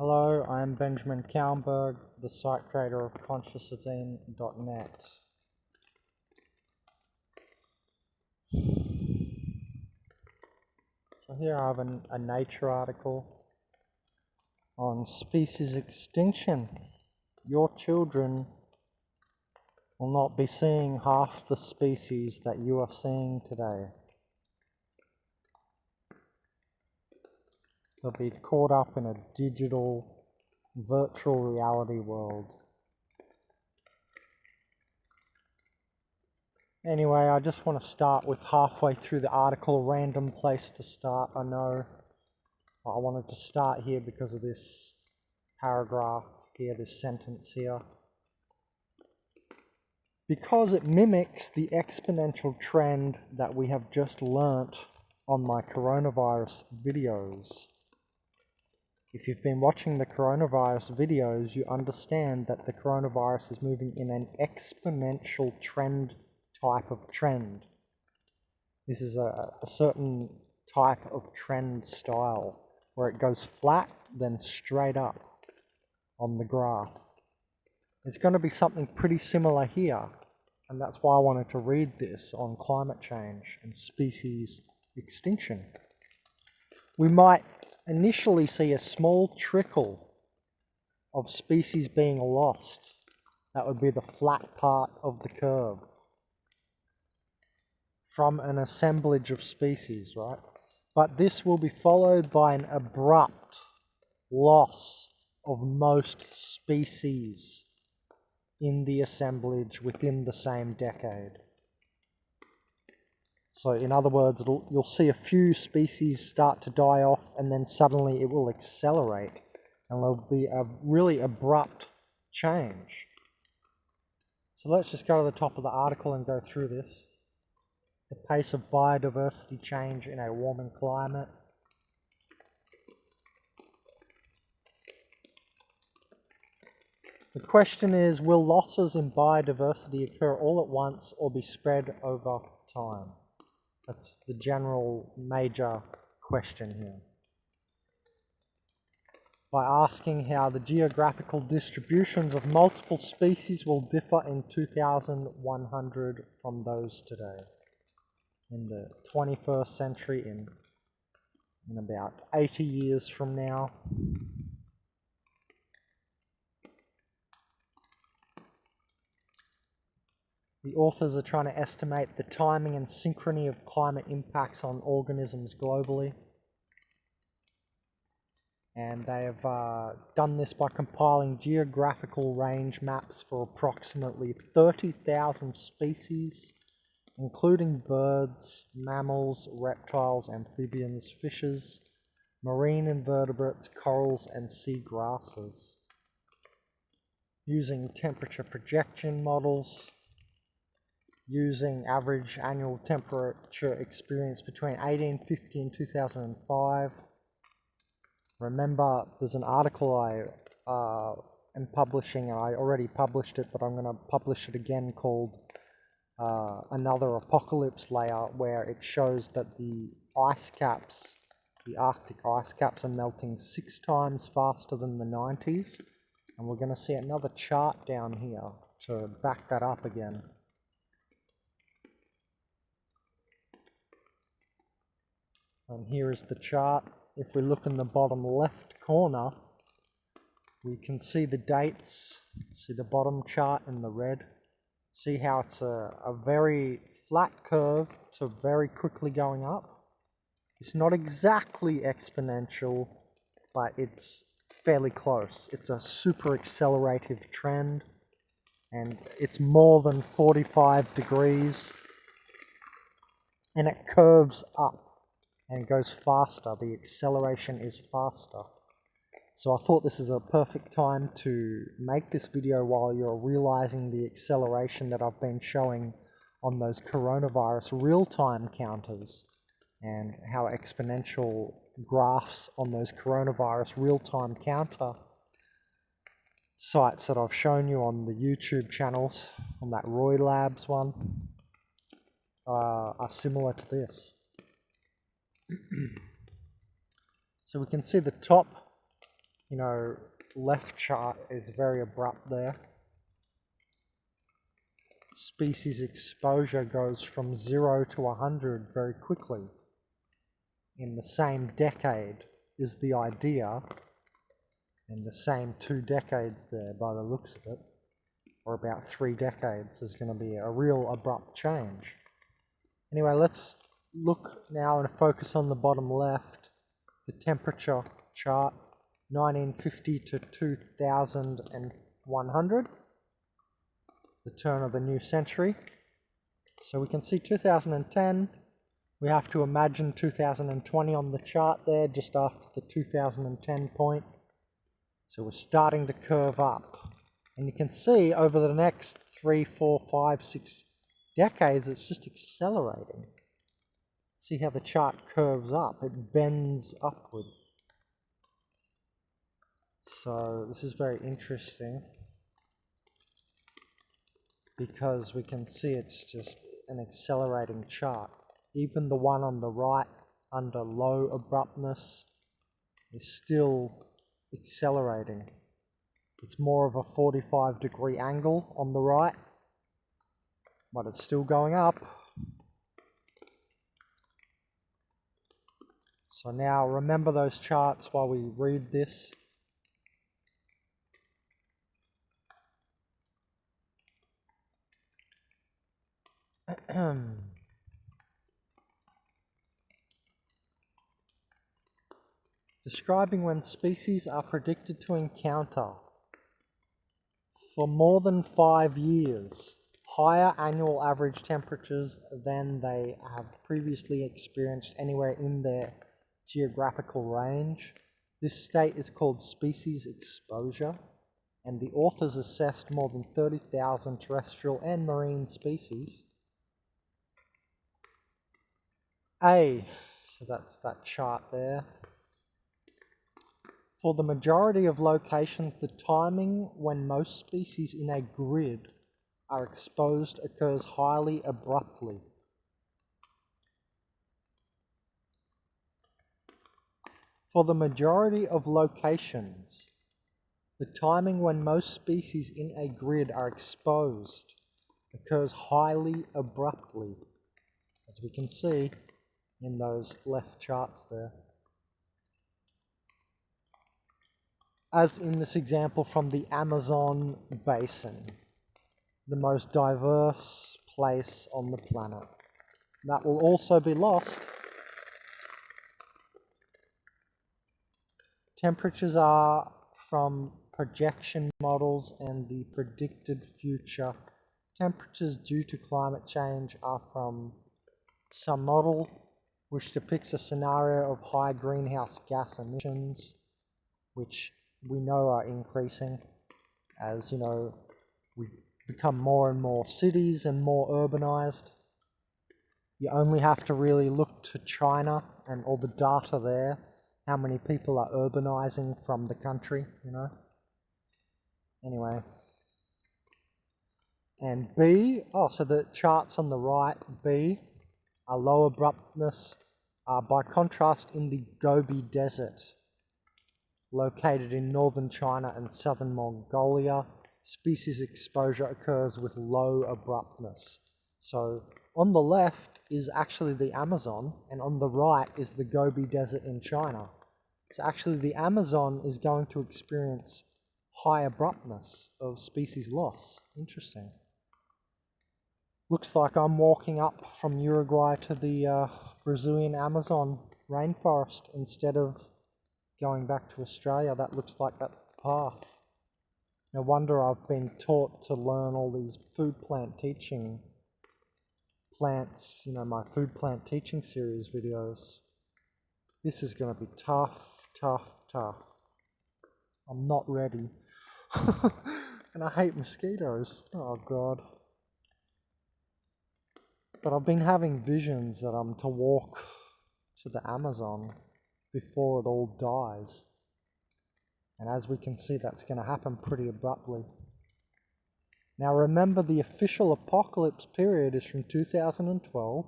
Hello, I'm Benjamin Kalmberg, the site creator of ConsciousZine.net. So here I have a Nature article on species extinction. Your children will not be seeing half the species that you are seeing today. They'll be caught up in a digital, virtual reality world. Anyway, I just want to start with halfway through the article, a random place to start. I know I wanted to start here because of this paragraph here, this sentence here. Because it mimics the exponential trend that we have just learnt on my coronavirus videos. If you've been watching the coronavirus videos, you understand that the coronavirus is moving in an exponential trend type of trend. This is a certain type of trend style where it goes flat, then straight up on the graph. It's going to be something pretty similar here, and that's why I wanted to read this on climate change and species extinction. We might initially see a small trickle of species being lost. That would be the flat part of the curve from an assemblage of species, right? But this will be followed by an abrupt loss of most species in the assemblage within the same decade. So in other words, you'll see a few species start to die off, and then suddenly it will accelerate, and there'll be a really abrupt change. So let's just go to the top of the article and go through this. The pace of biodiversity change in a warming climate. The question is, will losses in biodiversity occur all at once or be spread over time? That's the general major question here. By asking how the geographical distributions of multiple species will differ in 2100 from those today. In the 21st century, in about 80 years from now. The authors are trying to estimate the timing and synchrony of climate impacts on organisms globally. And they have done this by compiling geographical range maps for approximately 30,000 species, including birds, mammals, reptiles, amphibians, fishes, marine invertebrates, corals, and sea grasses. Using temperature projection models, using average annual temperature experience between 1850 and 2005. Remember, there's an article I am publishing, and I already published it, but I'm going to publish it again, called Another Apocalypse Layer, where it shows that the ice caps, the Arctic ice caps, are melting 6 times faster than the 90s. And we're going to see another chart down here to back that up again. And here is the chart. If we look in the bottom left corner, we can see the dates. See the bottom chart in the red. See how it's a very flat curve to very quickly going up. It's not exactly exponential, but it's fairly close. It's a super accelerative trend, and it's more than 45 degrees, and it curves up and goes faster. The acceleration is faster. So I thought this is a perfect time to make this video while you're realizing the acceleration that I've been showing on those coronavirus real-time counters, and how exponential graphs on those coronavirus real-time counter sites that I've shown you on the YouTube channels, on that Roy Labs one, are similar to this. So we can see the top left chart is very abrupt there. Species exposure goes from 0 to 100 very quickly in the same decade is the idea, in the same 2 decades there by the looks of it, or about 3 decades is going to be a real abrupt change. Anyway, let's look now and focus on the bottom left, the temperature chart, 1950 to 2100, the turn of the new century. So we can see 2010, we have to imagine 2020 on the chart there, just after the 2010 point. So we're starting to curve up. And you can see over the next 3, 4, 5, 6 decades, it's just accelerating. See how the chart curves up, it bends upward. So this is very interesting because we can see it's just an accelerating chart. Even the one on the right under low abruptness is still accelerating. It's more of a 45-degree angle on the right, but it's still going up. So now remember those charts while we read this. Describing when species are predicted to encounter for more than 5 years higher annual average temperatures than they have previously experienced anywhere in their geographical range. This state is called species exposure, and the authors assessed more than 30,000 terrestrial and marine species. So that's that chart there. For the majority of locations, the timing when most species in a grid are exposed occurs highly abruptly. For the majority of locations, the timing when most species in a grid are exposed occurs highly abruptly, as we can see in those left charts there. As in this example from the Amazon basin, the most diverse place on the planet. That will also be lost. Temperatures are from projection models and the predicted future. Temperatures due to climate change are from some model which depicts a scenario of high greenhouse gas emissions, which we know are increasing as, we become more and more cities and more urbanized. You only have to really look to China and all the data there, how many people are urbanizing from the country, Anyway. And B, so the charts on the right, B, are low abruptness, by contrast in the Gobi Desert, located in northern China and southern Mongolia. Species exposure occurs with low abruptness. So on the left is actually the Amazon, and on the right is the Gobi Desert in China. So actually the Amazon is going to experience high abruptness of species loss. Interesting. Looks like I'm walking up from Uruguay to the Brazilian Amazon rainforest instead of going back to Australia. That looks like that's the path. No wonder I've been taught to learn all these food plant teaching plants, my food plant teaching series videos. This is going to be tough. I'm not ready. And I hate mosquitoes. Oh God. But I've been having visions that I'm to walk to the Amazon before it all dies. And as we can see, that's going to happen pretty abruptly. Now remember, the official apocalypse period is from 2012.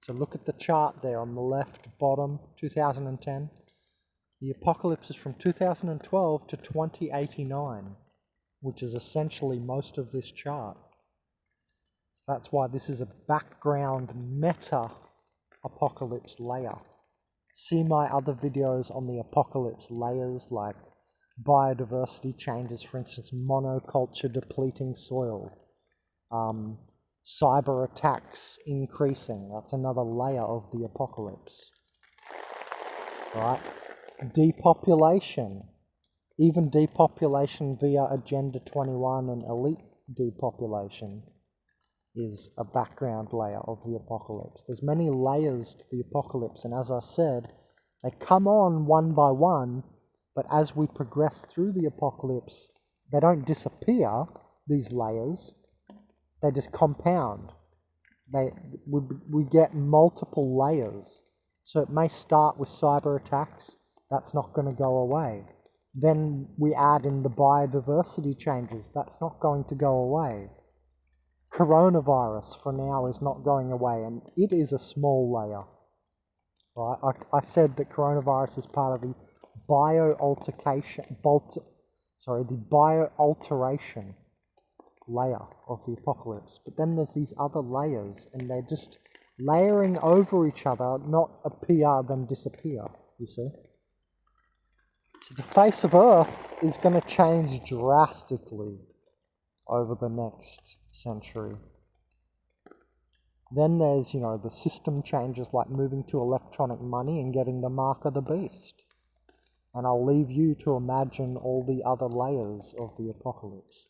So look at the chart there on the left bottom, 2010. The apocalypse is from 2012 to 2089, which is essentially most of this chart. So that's why this is a background meta apocalypse layer. See my other videos on the apocalypse layers, like biodiversity changes, for instance, monoculture depleting soil, cyber attacks increasing. That's another layer of the apocalypse. Right? Depopulation. Even depopulation via Agenda 21 and elite depopulation is a background layer of the apocalypse. There's many layers to the apocalypse, and as I said, they come on one by one, but as we progress through the apocalypse, they don't disappear, these layers, they just compound. We get multiple layers. So it may start with cyber attacks, that's not going to go away. Then we add in the biodiversity changes, that's not going to go away. Coronavirus for now is not going away, and it is a small layer. Right? I said that coronavirus is part of the bio-alteration layer of the apocalypse. But then there's these other layers, and they're just layering over each other, not appear then disappear, you see? So the face of Earth is going to change drastically over the next century. Then there's, the system changes, like moving to electronic money and getting the mark of the beast. And I'll leave you to imagine all the other layers of the apocalypse.